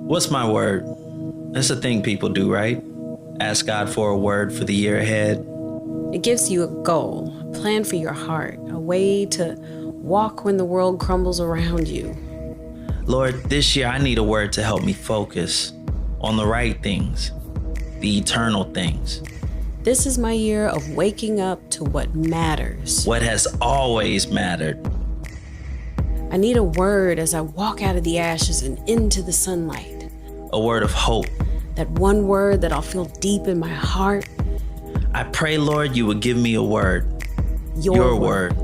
What's my word? That's a thing people do, right? Ask God for a word for the year ahead. It gives you a goal, a plan for your heart, a way to walk when the world crumbles around you. Lord, this year I need a word to help me focus on the right things, the eternal things. This is my year of waking up to what matters. What has always mattered. I need a word as I walk out of the ashes and into the sunlight. A word of hope. That one word that I'll feel deep in my heart. I pray, Lord, you would give me a word. Your word.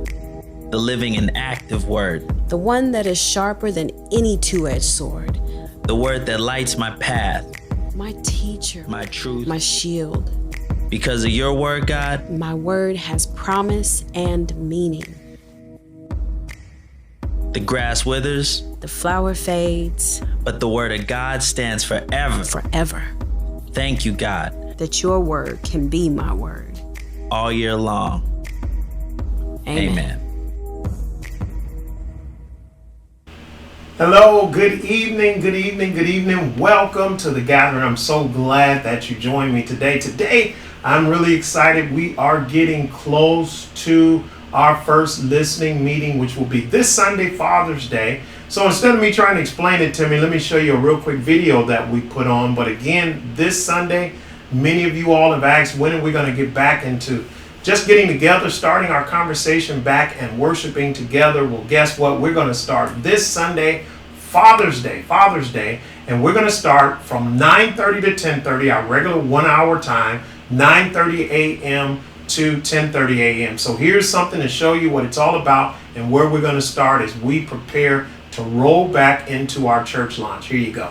The living and active word. The one that is sharper than any two-edged sword. The word that lights my path. My teacher. My truth. My shield. Because of your word, God, my word has promise and meaning. The grass withers. The flower fades. But the word of God stands forever. Forever. Thank you, God. That your word can be my word. All year long. Amen. Hello, good evening, good evening, good evening. Welcome to the gathering. I'm so glad that you joined me today. Today, I'm really excited. We are getting close to our first listening meeting, which will be this Sunday, Father's Day. So instead of me trying to explain it to me, let me show you a real quick video that we put on. But again, this Sunday, many of you all have asked, when are we going to get back into just getting together, starting our conversation back and worshiping together? Well, guess what? We're going to start this Sunday, Father's Day, and we're going to start from 9:30 to 10:30, our regular 1 hour time, 9:30 a.m. to 10:30 a.m. So here's something to show you what it's all about and where we're going to start as we prepare to roll back into our church launch. Here you go.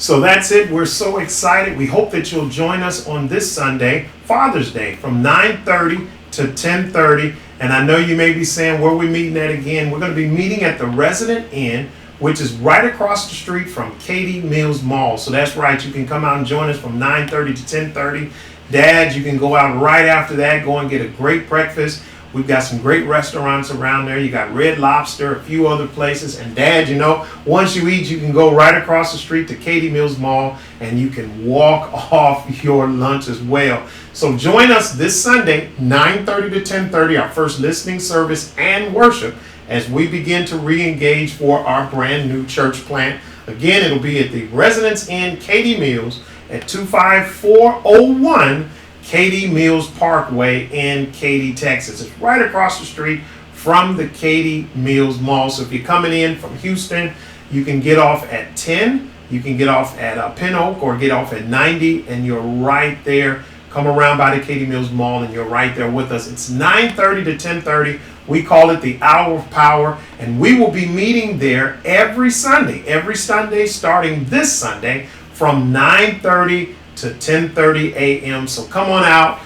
So that's it. We're so excited. We hope that you'll join us on this Sunday, Father's Day, from 9:30 to 10:30. And I know you may be saying, where are we meeting at again? We're going to be meeting at the Resident Inn, which is right across the street from Katie Mills Mall. So that's right. You can come out and join us from 9:30 to 10:30. Dads, you can go out right after that, go and get a great breakfast. We've got some great restaurants around there. You got Red Lobster, a few other places. And Dad, you know, once you eat, you can go right across the street to Katie Mills Mall and you can walk off your lunch as well. So join us this Sunday, 9:30 to 10:30, our first listening service and worship as we begin to re-engage for our brand new church plant. Again, it'll be at the Residence Inn, Katie Mills at 25401 Katie Mills Parkway in Katy, Texas. It's right across the street from the Katy Mills Mall. So if you're coming in from Houston, you can get off at 10. You can get off at Pin Oak or get off at 90, and you're right there. Come around by the Katy Mills Mall, and you're right there with us. It's 9:30 to 10:30. We call it the Hour of Power, and we will be meeting there every Sunday starting this Sunday from 9:30 to 10:30 a.m. So come on out.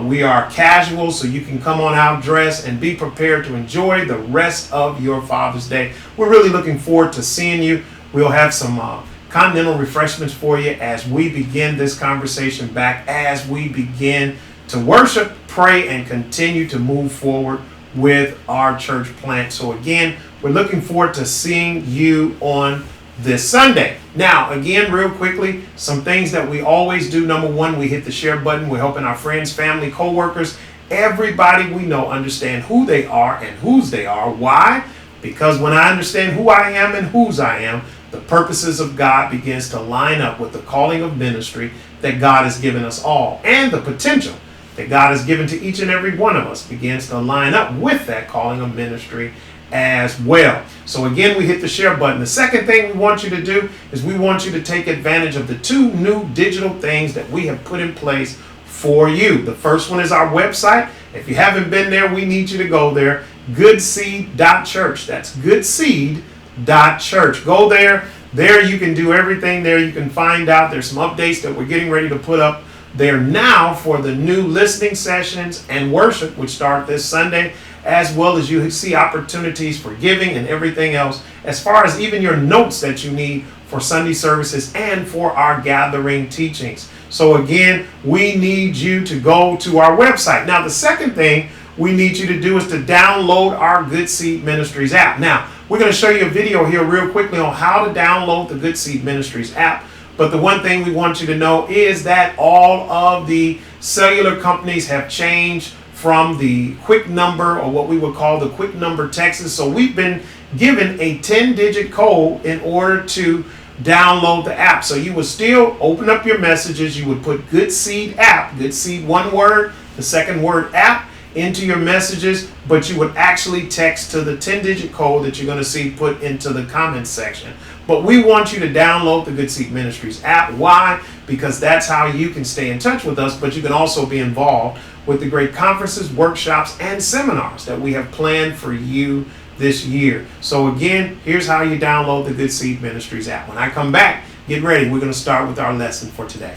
We are casual, so you can come on out dressed and be prepared to enjoy the rest of your Father's Day. We're really looking forward to seeing you. We'll have some continental refreshments for you as we begin this conversation back, as we begin to worship, pray, and continue to move forward with our church plant. So again, we're looking forward to seeing you on this Sunday. Now, again, real quickly, some things that we always do. Number one, we hit the share button. We're helping our friends, family, co-workers, everybody we know understand who they are and whose they are. Why? Because when I understand who I am and whose I am, the purposes of God begins to line up with the calling of ministry that God has given us all, and the potential that God has given to each and every one of us begins to line up with that calling of ministry as well. So again, we hit the share button. The second thing we want you to do is we want you to take advantage of the 2 new digital things that we have put in place for you. The first one is our website. If you haven't been there, we need you to go there. goodseed.church. That's goodseed.church. Go there. There you can do everything there. You can find out there's some updates that we're getting ready to put up there now for the new listening sessions and worship, which start this Sunday, as well as you see opportunities for giving and everything else, as far as even your notes that you need for Sunday services and for our gathering teachings. So again, we need you to go to our website. Now, the second thing we need you to do is to download our Good Seed Ministries app. Now, we're going to show you a video here real quickly on how to download the Good Seed Ministries app. But the one thing we want you to know is that all of the cellular companies have changed from the quick number, or what we would call the quick number Texas. So we've been given a 10-digit code in order to download the app. So you would still open up your messages. You would put Good Seed app, Good Seed, one word, the second word app, into your messages, but you would actually text to the 10-digit code that you're going to see put into the comments section. But we want you to download the Good Seed Ministries app. Why? Because that's how you can stay in touch with us, but you can also be involved with the great conferences, workshops, and seminars that we have planned for you this year. So again, here's how you download the Good Seed Ministries app. When I come back, get ready. We're going to start with our lesson for today.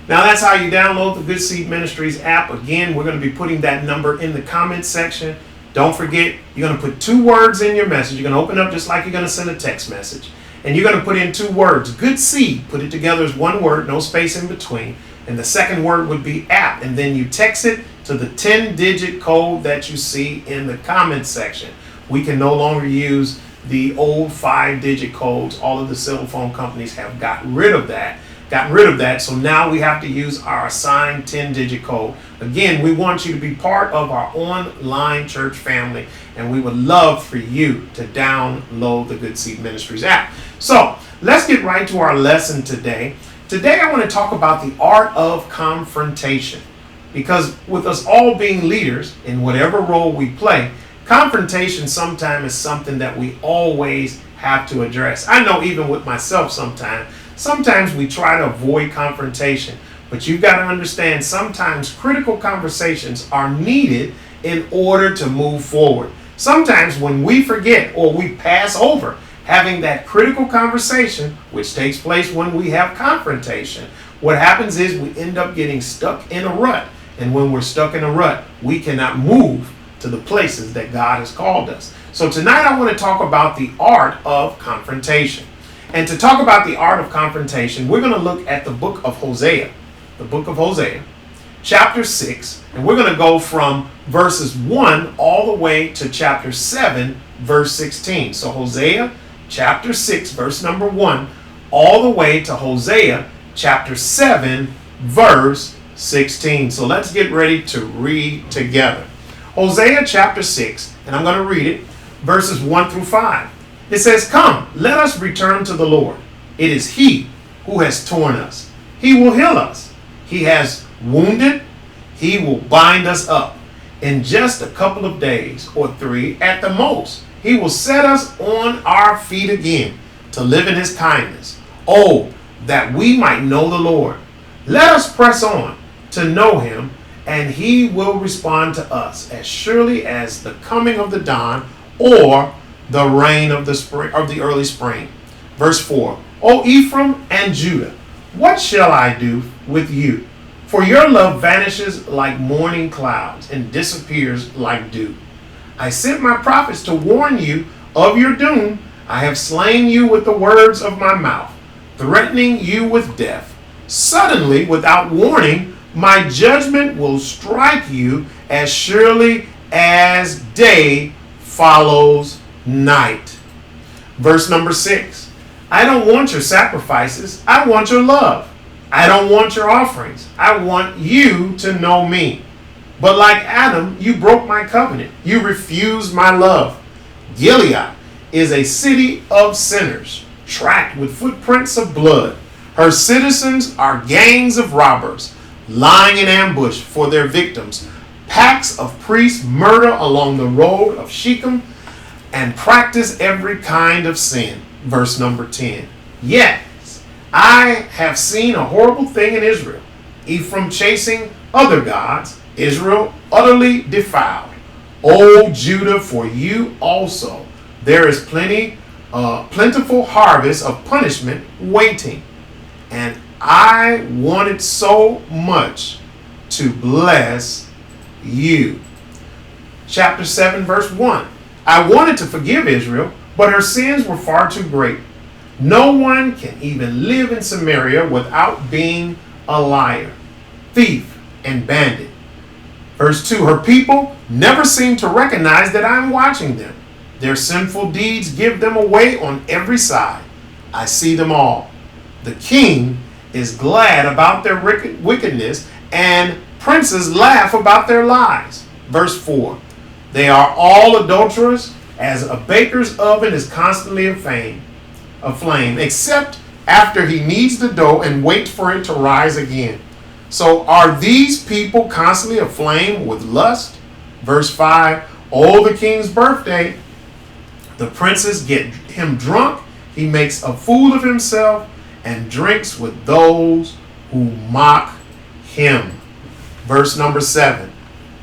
Now that's how you download the Good Seed Ministries app. Again, we're going to be putting that number in the comments section. Don't forget, you're going to put 2 words in your message. You're going to open up just like you're going to send a text message. And you're going to put in 2 words, Good Seed. Put it together as one word, no space in between. And the second word would be app. And then you text it to the 10-digit code that you see in the comments section. We can no longer use the old 5-digit codes. All of the cell phone companies have gotten rid of that. So now we have to use our assigned 10-digit code. Again, we want you to be part of our online church family, and we would love for you to download the Good Seed Ministries app. So let's get right to our lesson today. Today I want to talk about the art of confrontation, because with us all being leaders in whatever role we play, confrontation sometimes is something that we always have to address. I know even with myself sometimes we try to avoid confrontation, but you've got to understand sometimes critical conversations are needed in order to move forward. Sometimes when we forget or we pass over having that critical conversation, which takes place when we have confrontation, what happens is we end up getting stuck in a rut. And when we're stuck in a rut, we cannot move to the places that God has called us. So tonight I want to talk about the art of confrontation. And to talk about the art of confrontation, we're going to look at the book of Hosea. The book of Hosea, chapter 6, and we're going to go from verses 1 all the way to chapter 7, verse 16. So Hosea, chapter 6, verse number 1, all the way to Hosea, chapter 7, verse 16. So let's get ready to read together. Hosea, chapter 6, and I'm going to read it, verses 1 through 5. It says, "Come, let us return to the Lord. It is He who has torn us. He will heal us. He has wounded. He will bind us up. In just a couple of days, or 3 at the most, He will set us on our feet again to live in His kindness. Oh, that we might know the Lord. Let us press on to know Him, and He will respond to us as surely as the coming of the dawn or the rain of the spring, of the early spring." Verse 4, "O Ephraim and Judah, what shall I do with you? For your love vanishes like morning clouds and disappears like dew. I sent my prophets to warn you of your doom. I have slain you with the words of my mouth, threatening you with death. Suddenly, without warning, my judgment will strike you as surely as day follows night." Verse number 6, "I don't want your sacrifices. I want your love. I don't want your offerings. I want you to know me. But like Adam, you broke my covenant. You refused my love. Gilead is a city of sinners, tracked with footprints of blood. Her citizens are gangs of robbers, lying in ambush for their victims. Packs of priests murder along the road of Shechem and practice every kind of sin." Verse number 10, "Yet I have seen a horrible thing in Israel. Ephraim chasing other gods, Israel utterly defiled. O Judah, for you also there is plentiful harvest of punishment waiting. And I wanted so much to bless you." Chapter 7, verse 1. "I wanted to forgive Israel, but her sins were far too great. No one can even live in Samaria without being a liar, thief, and bandit." Verse 2, "Her people never seem to recognize that I'm watching them. Their sinful deeds give them away on every side. I see them all. The king is glad about their wickedness, and princes laugh about their lies." Verse 4, "They are all adulterers, as a baker's oven is constantly aflame, except after he kneads the dough and waits for it to rise again." So are these people constantly aflame with lust? Verse 5, "Oh, the king's birthday. The princes get him drunk. He makes a fool of himself and drinks with those who mock him." Verse number 7,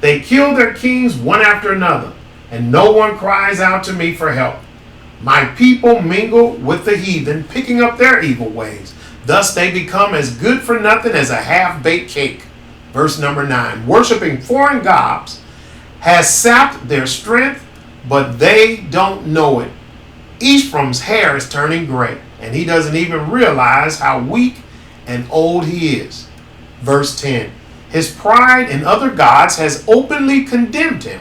"They kill their kings one after another, and no one cries out to me for help. My people mingle with the heathen, picking up their evil ways. Thus they become as good for nothing as a half-baked cake." Verse number 9, "Worshipping foreign gods has sapped their strength, but they don't know it. Ephraim's hair is turning gray, and he doesn't even realize how weak and old he is." Verse 10, "His pride in other gods has openly condemned him,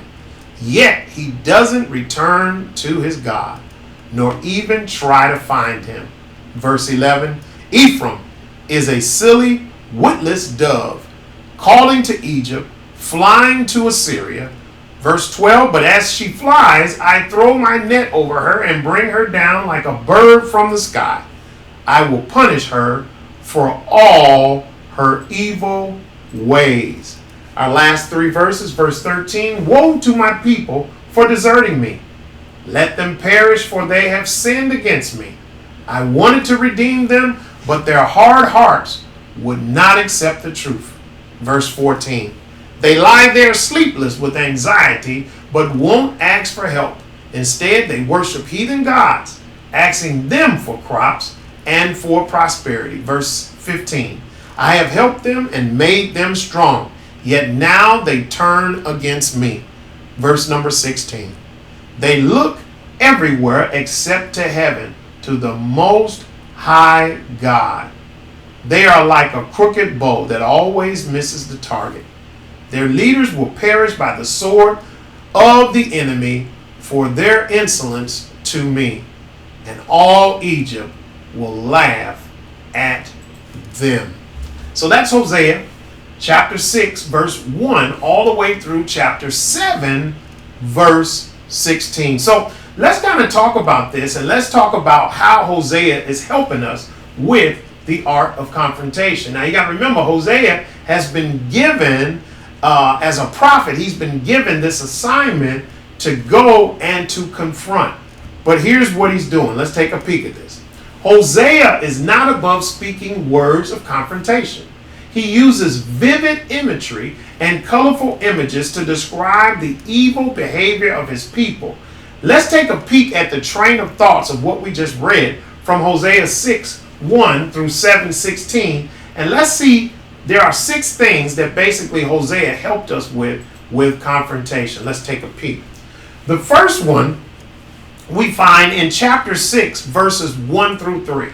yet he doesn't return to his God, nor even try to find him." Verse 11, "Ephraim is a silly, witless dove, calling to Egypt, flying to Assyria." Verse 12, "But as she flies, I throw my net over her and bring her down like a bird from the sky. I will punish her for all her evil ways." Our last 3 verses, verse 13, "Woe to my people for deserting me. Let them perish, for they have sinned against me. I wanted to redeem them, but their hard hearts would not accept the truth." Verse 14, "They lie there sleepless with anxiety, but won't ask for help. Instead, they worship heathen gods, asking them for crops and for prosperity." Verse 15, "I have helped them and made them strong, yet now they turn against me. Verse number 16. They look everywhere except to heaven, to the most high God. They are like a crooked bow that always misses the target. Their leaders will perish by the sword of the enemy for their insolence to me, and all Egypt will laugh at them. So that's Hosea chapter 6 verse 1 all the way through chapter 7 verse 16. So let's kind of talk about this, and let's talk about how Hosea is helping us with the art of confrontation. Now you got to remember, Hosea has been given as a prophet, he's been given this assignment to go and to confront. But here's what he's doing. Let's take a peek at this. Hosea is not above speaking words of confrontation. He uses vivid imagery and colorful images to describe the evil behavior of his people. Let's take a peek at the train of thoughts of what we just read from Hosea 6, 1 through 7, 16. And let's see, there are 6 things that basically Hosea helped us with confrontation. Let's take a peek. The first one we find in chapter 6, verses 1 through 3.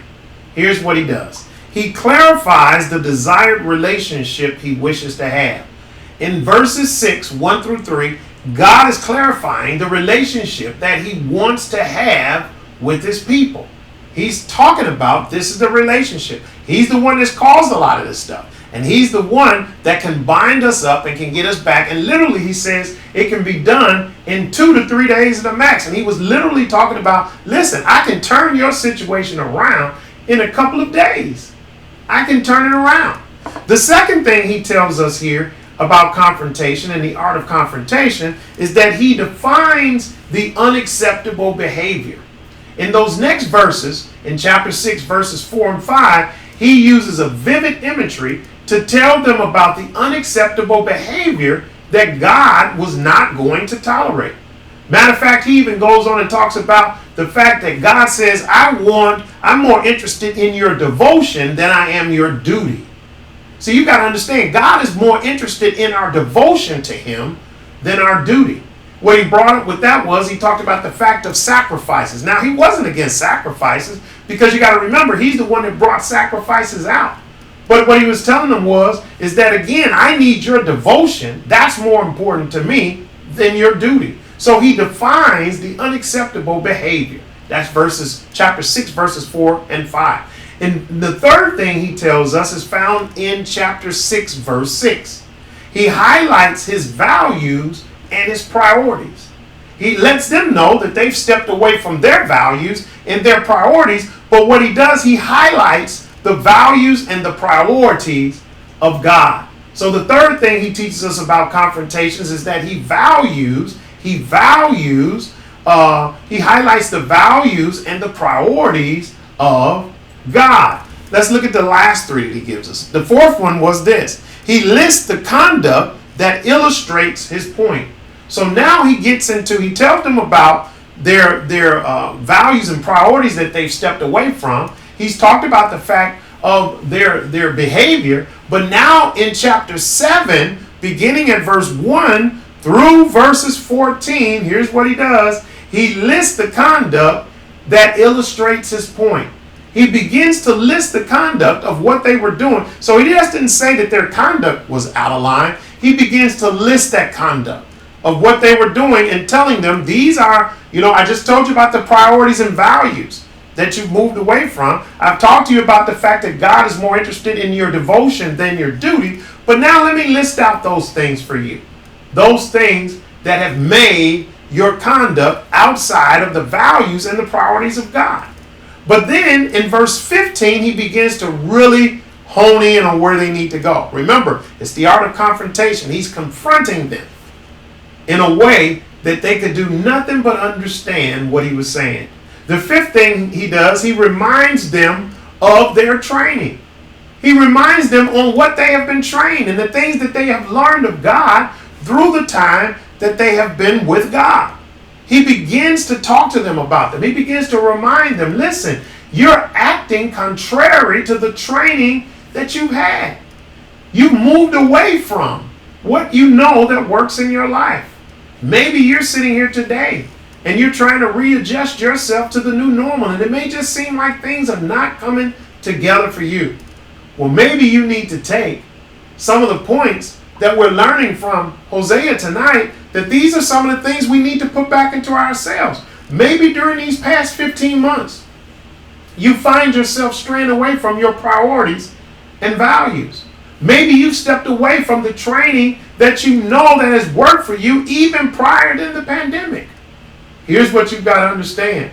Here's what he does. He clarifies the desired relationship he wishes to have. In verses 6, 1 through 3, God is clarifying the relationship that he wants to have with his people. He's talking about this is the relationship. He's the one that's caused a lot of this stuff. And he's the one that can bind us up and can get us back. And literally, he says it can be done in 2 to 3 days at the max. And he was literally talking about, listen, I can turn your situation around in a couple of days. I can turn it around. The second thing he tells us here about confrontation and the art of confrontation is that he defines the unacceptable behavior. In those next verses, in chapter 6, verses 4 and 5, he uses a vivid imagery to tell them about the unacceptable behavior that God was not going to tolerate. Matter of fact, he even goes on and talks about the fact that God says, I'm more interested in your devotion than I am your duty. So you got to understand, God is more interested in our devotion to him than our duty. What he brought up with that was he talked about the fact of sacrifices. Now, he wasn't against sacrifices because you got to remember, he's the one that brought sacrifices out. But what he was telling them is that, again, I need your devotion. That's more important to me than your duty. So he defines the unacceptable behavior. That's chapter 6, verses 4 and 5. And the third thing he tells us is found in chapter 6, verse 6. He highlights his values and his priorities. He lets them know that they've stepped away from their values and their priorities. But what he does, he highlights the values and the priorities of God. So the third thing he teaches us about confrontations is that he highlights the values and the priorities of God. Let's look at the last 3 that he gives us. The fourth one was this. He lists the conduct that illustrates his point. So now he tells them about their values and priorities that they've stepped away from. He's talked about the fact of their behavior, but now in chapter 7, beginning at verse 1 through verses 14, here's what he does. He lists the conduct that illustrates his point. He begins to list the conduct of what they were doing. So he just didn't say that their conduct was out of line. He begins to list that conduct of what they were doing and telling them these are, I just told you about the priorities and values that you've moved away from. I've talked to you about the fact that God is more interested in your devotion than your duty. But now let me list out those things for you. Those things that have made your conduct outside of the values and the priorities of God. But then in verse 15, he begins to really hone in on where they need to go. Remember, it's the art of confrontation. He's confronting them in a way that they could do nothing but understand what he was saying. The fifth thing he does, he reminds them of their training. He reminds them on what they have been trained and the things that they have learned of God through the time that they have been with God. He begins to talk to them about them. He begins to remind them, listen, you're acting contrary to the training that you've had. You've moved away from what you know that works in your life. Maybe you're sitting here today and you're trying to readjust yourself to the new normal, and it may just seem like things are not coming together for you. Well, maybe you need to take some of the points that we're learning from Hosea tonight, that these are some of the things we need to put back into ourselves. Maybe during these past 15 months, you find yourself straying away from your priorities and values. Maybe you've stepped away from the training that you know that has worked for you even prior to the pandemic. Here's what you've got to understand.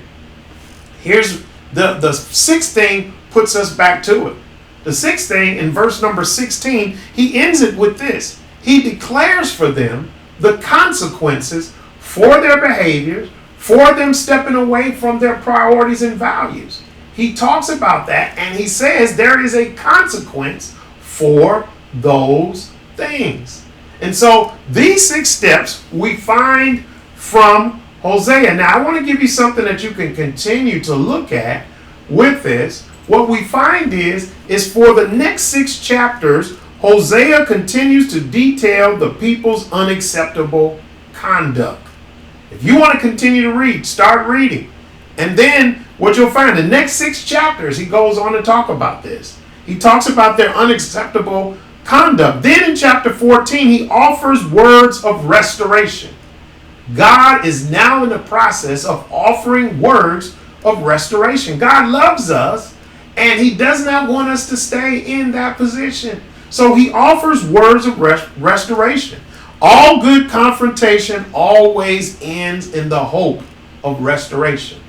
Here's the sixth thing puts us back to it. The sixth thing in verse number 16, he ends it with this. He declares for them the consequences for their behaviors, for them stepping away from their priorities and values. He talks about that and he says there is a consequence for those things. And so these 6 steps we find from Hosea. Now I want to give you something that you can continue to look at with this. What we find is for the next 6 chapters, Hosea continues to detail the people's unacceptable conduct. If you want to continue to read, start reading. And then what you'll find, the next 6 chapters, he goes on to talk about this. He talks about their unacceptable conduct. Then in chapter 14, he offers words of restoration. God is now in the process of offering words of restoration. God loves us, and he does not want us to stay in that position. So he offers words of restoration. All good confrontation always ends in the hope of restoration.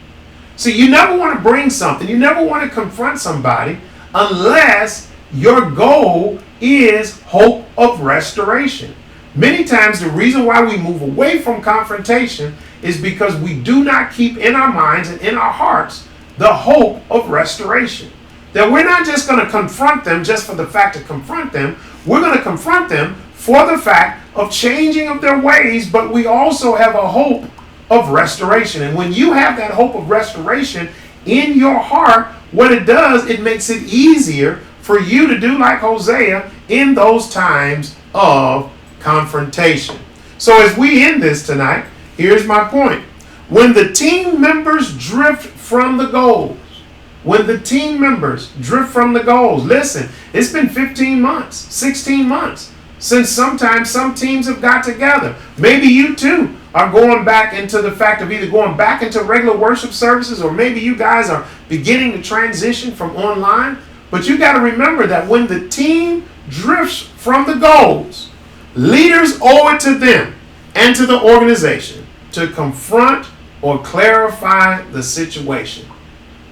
So you never want to bring something, you never want to confront somebody unless your goal is hope of restoration. Many times the reason why we move away from confrontation is because we do not keep in our minds and in our hearts the hope of restoration. That we're not just going to confront them just for the fact to confront them. We're going to confront them for the fact of changing of their ways, but we also have a hope of restoration. And when you have that hope of restoration in your heart, what it does, it makes it easier for you to do like Hosea in those times of confrontation. So as we end this tonight, here's my point. When the team members drift from the goals, listen, it's been 15 months, 16 months since sometimes some teams have got together. Maybe you too are going back into the fact of either going back into regular worship services, or maybe you guys are beginning to transition from online. But you got to remember that when the team drifts from the goals, leaders owe it to them and to the organization to confront or clarify the situation.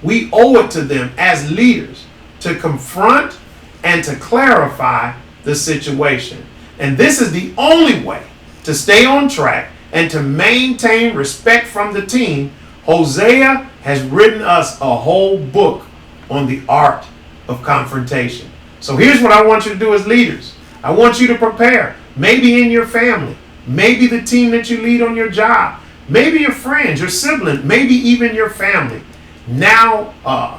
We owe it to them as leaders to confront and to clarify the situation. And this is the only way to stay on track and to maintain respect from the team. Hosea has written us a whole book on the art of confrontation. So here's what I want you to do as leaders. I want you to prepare, maybe in your family, maybe the team that you lead on your job, maybe your friends, your siblings, maybe even your family now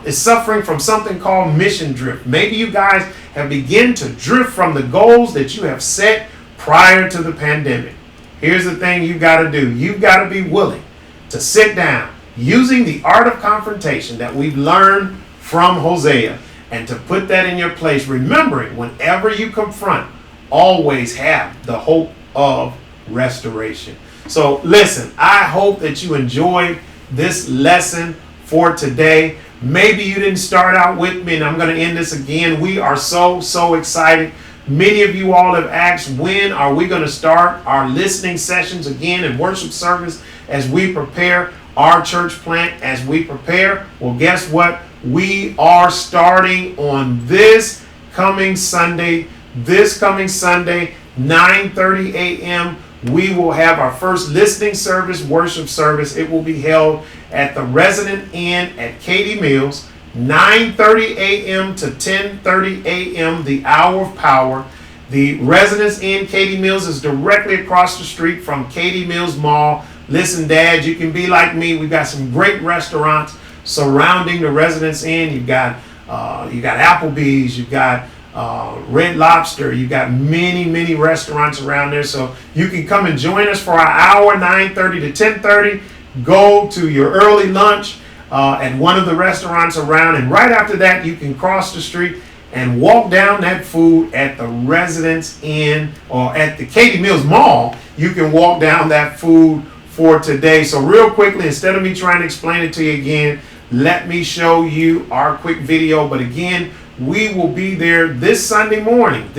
is suffering from something called mission drift. Maybe you guys have begun to drift from the goals that you have set prior to the pandemic. Here's the thing you've got to do. You've got to be willing to sit down using the art of confrontation that we've learned from Hosea and to put that in your place, remembering whenever you confront, always have the hope of restoration. So listen, I hope that you enjoyed this lesson for today. Maybe you didn't start out with me, and I'm going to end this again. We are so excited. Many of you all have asked, when are we going to start our listening sessions again in worship service as we prepare our church plant, as we prepare? Well, guess what? We are starting on this coming Sunday, 9:30 a.m. We will have our first listening service, worship service. It will be held at the Resident Inn at Katy Mills, 9:30 a.m. to 10:30 a.m., the hour of power. The Residence Inn, Katy Mills, is directly across the street from Katy Mills Mall. Listen, Dad, you can be like me. We've got some great restaurants surrounding the Residence Inn. You've got Applebee's, you've got Red Lobster. You got many restaurants around there. So you can come and join us for our hour, 9:30 to 10:30. Go to your early lunch at one of the restaurants around. And right after that, you can cross the street and walk down that food at the Residence Inn or at the Katy Mills Mall. You can walk down that food for today. So real quickly, instead of me trying to explain it to you again, let me show you our quick video. But again, we will be there this Sunday morning.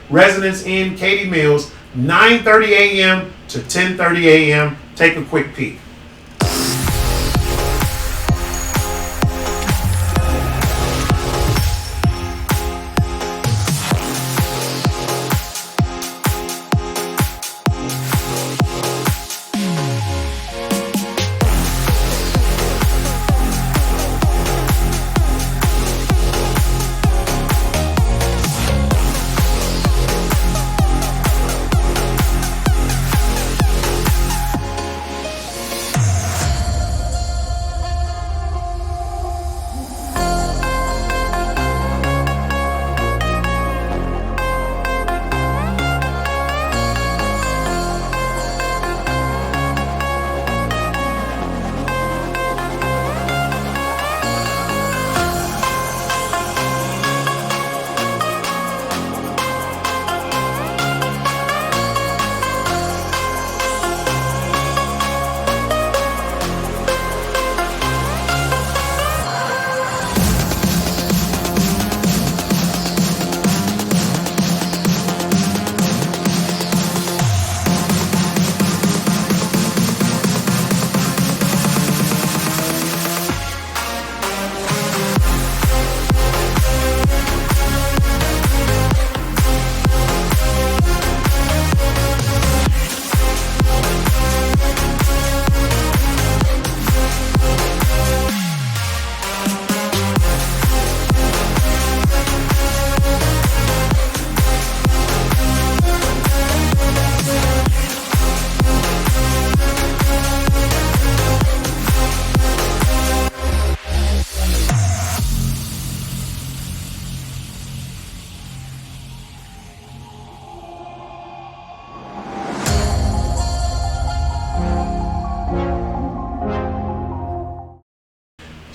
Residence Inn, Katy Mills, 9:30 a.m. to 10:30 a.m. Take a quick peek.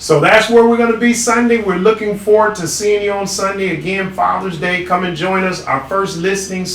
So that's where we're going to be Sunday. We're looking forward to seeing you on Sunday. Again, Father's Day. Come and join us. Our first listening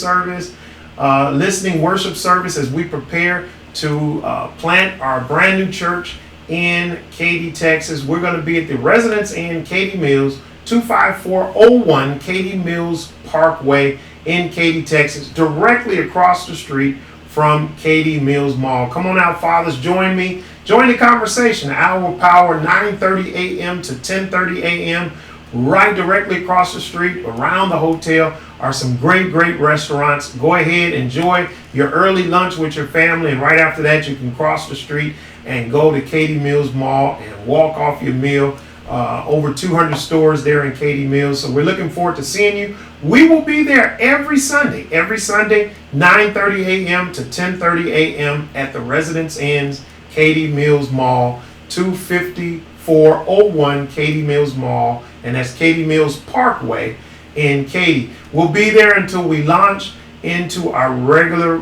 worship service as we prepare to plant our brand new church in Katy, Texas. We're going to be at the Residence Inn, Katy Mills, 25401 Katy Mills Parkway in Katy, Texas, directly across the street from Katy Mills Mall. Come on out, fathers. Join me. Join the conversation. Hour of Power, 9:30 a.m. to 10:30 a.m. Right directly across the street, around the hotel, are some great restaurants. Go ahead, enjoy your early lunch with your family, and right after that, you can cross the street and go to Katy Mills Mall and walk off your meal. Over 200 stores there in Katy Mills. So we're looking forward to seeing you. We will be there every Sunday, 9:30 a.m. to 10:30 a.m. at the Residence Inn's Katy Mills Mall, 25401 Katy Mills Mall, and that's Katy Mills Parkway in Katy. We'll be there until we launch into our regular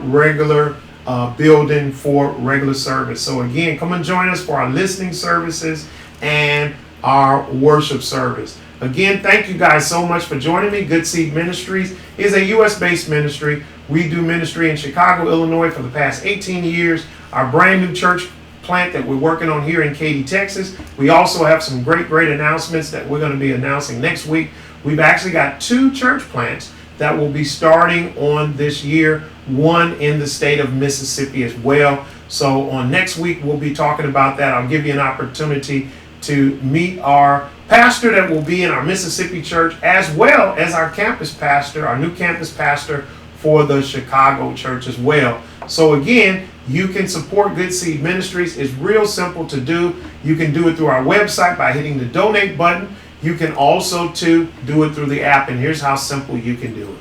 building for regular service. So again, come and join us for our listening services and our worship service. Again, thank you guys so much for joining me. Good Seed Ministries is a U.S.-based ministry. We do ministry in Chicago, Illinois for the past 18 years. Our brand new church plant that we're working on here in Katy, Texas. We also have some great announcements that we're going to be announcing next week. We've actually got 2 church plants that will be starting on this year, one in the state of Mississippi as well. So on next week, we'll be talking about that. I'll give you an opportunity to meet our pastor that will be in our Mississippi church, as well as our campus pastor, our new campus pastor for the Chicago church as well. So again, you can support Good Seed Ministries. It's real simple to do. You can do it through our website by hitting the donate button. You can also do it through the app, and here's how simple you can do it.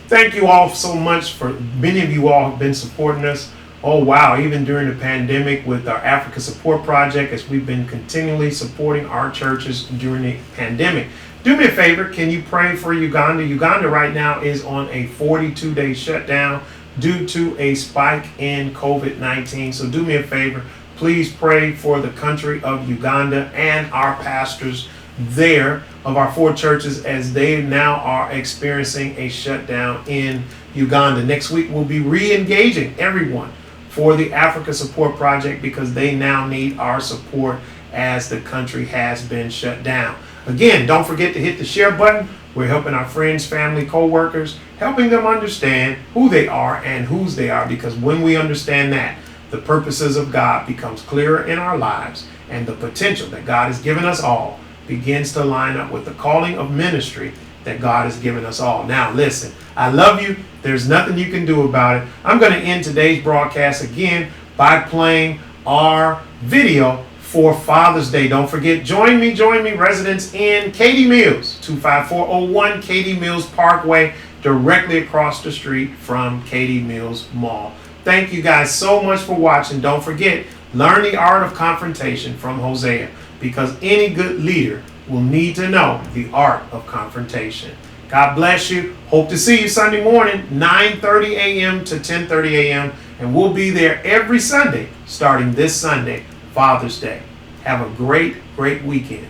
Thank you all so much for many of you all have been supporting us. Oh wow, even during the pandemic with our Africa Support Project, as we've been continually supporting our churches during the pandemic. Do me a favor, can you pray for Uganda? Uganda right now is on a 42-day shutdown due to a spike in COVID-19. So do me a favor, please pray for the country of Uganda and our pastors there of our 4 churches as they now are experiencing a shutdown in Uganda. Next week we'll be re-engaging everyone for the Africa Support Project because they now need our support as the country has been shut down. Again, don't forget to hit the share button. We're helping our friends, family, co-workers, helping them understand who they are and whose they are, because when we understand that, the purposes of God becomes clearer in our lives, and the potential that God has given us all begins to line up with the calling of ministry that God has given us all. Now, listen, I love you. There's nothing you can do about it. I'm going to end today's broadcast again by playing our video for Father's Day. Don't forget, join me, residents in Katy Mills, 25401 Katy Mills Parkway, directly across the street from Katy Mills Mall. Thank you guys so much for watching. Don't forget, learn the art of confrontation from Hosea, because any good leader will need to know the art of confrontation. God bless you. Hope to see you Sunday morning, 9:30 a.m. to 10:30 a.m. And we'll be there every Sunday, starting this Sunday, Father's Day. Have a great, great weekend.